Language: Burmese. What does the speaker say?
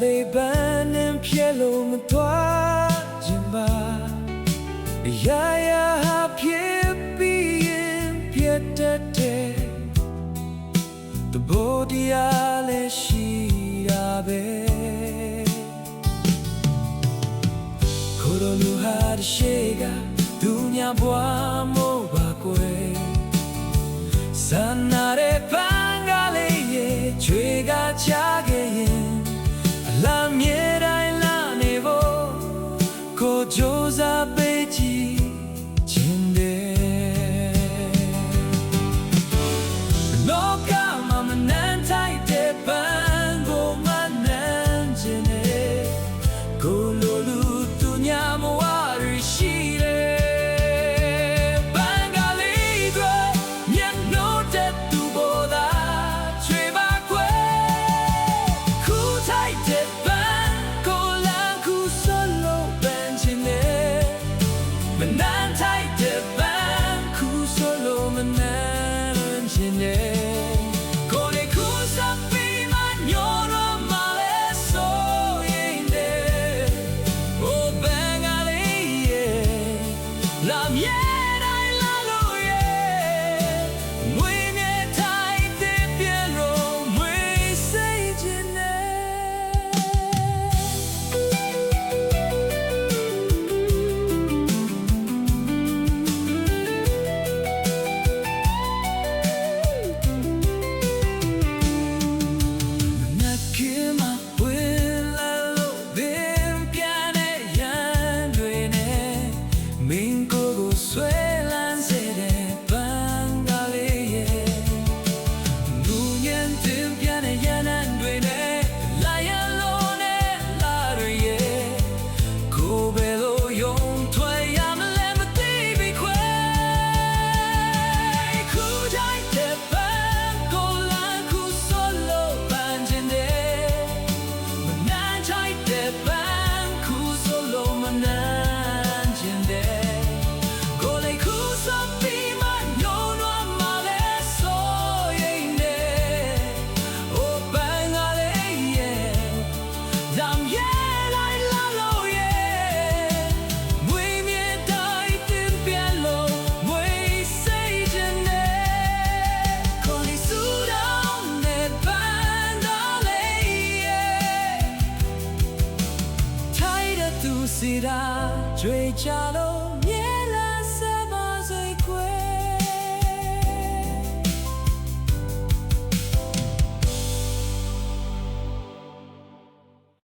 လေးပန်းနဲ့ဖြဲလို့မသွားခြင်းပါရာရာဟာဖြစ်ပြီးရင်ပြတ်တတ်တဲ့သဘောတရားလည်းရှိတာပဲကိုယ်တော်လူဟာတရှိကသူညာဘွားမို့ပါကွယ်စနာတဲ့ပန်းကလေးရဲ့ချွေကချခဲ့ရင်အလားမြဲတိုင်းလာနေဖို့ကိုကြိုးစားပေးကြည့်ခြင်းတဲ့လောကမှာမနှမ်းထိုက်တဲ့ပန်းကိုမနှမ်းခြင်းနဲ့ကိုလိုလူသူညာမဝရရှိတယ်ပန်းကလေးတွေမျက်နှာတဲ့သူပေါ်သာချွေပါခွဲခုထိုက်တဲ့ပန်းကိုလမ်းခုဆိုလို့ပန်းခြင်းနဲ့မနှမ်းထိုက်တဲ့ပန်းခုဆိုလို့မနှမ်းခြင်းနဲ့ကိုယ်လေးခုစပြီးမှညောတော့မှလည်းဆိုရင်တဲ့ဟိုပန်းကလေးရဲ့လာမြဲတိုင်းလာလို့ရဲ့မွေးမြဲထိုက်တဲ့ပြေလို့မွေးစိတ်ခြင်းနဲ့မင်းကိုယ်ဆွဲလန်းစေတဲ့ပန်းကလေးရဲ့လူညံတင်ပြတဲ့ရန်တွေနဲ့လာရလို့နဲ့လာရရဲ့ကိုယ်ပဲလို့ယုံထွက်ရမလဲမသိပြီခွဲခုတိုင်းတဲ့ပန်းကိုလမ်းခုဆိုလို့ပန်းခြင်းတဲ့မနှမ်းချိုက်တဲ့ပန်းခုဆိုလို့မနှမ်းခြင်းတဲ့စီတာကြွေချလို့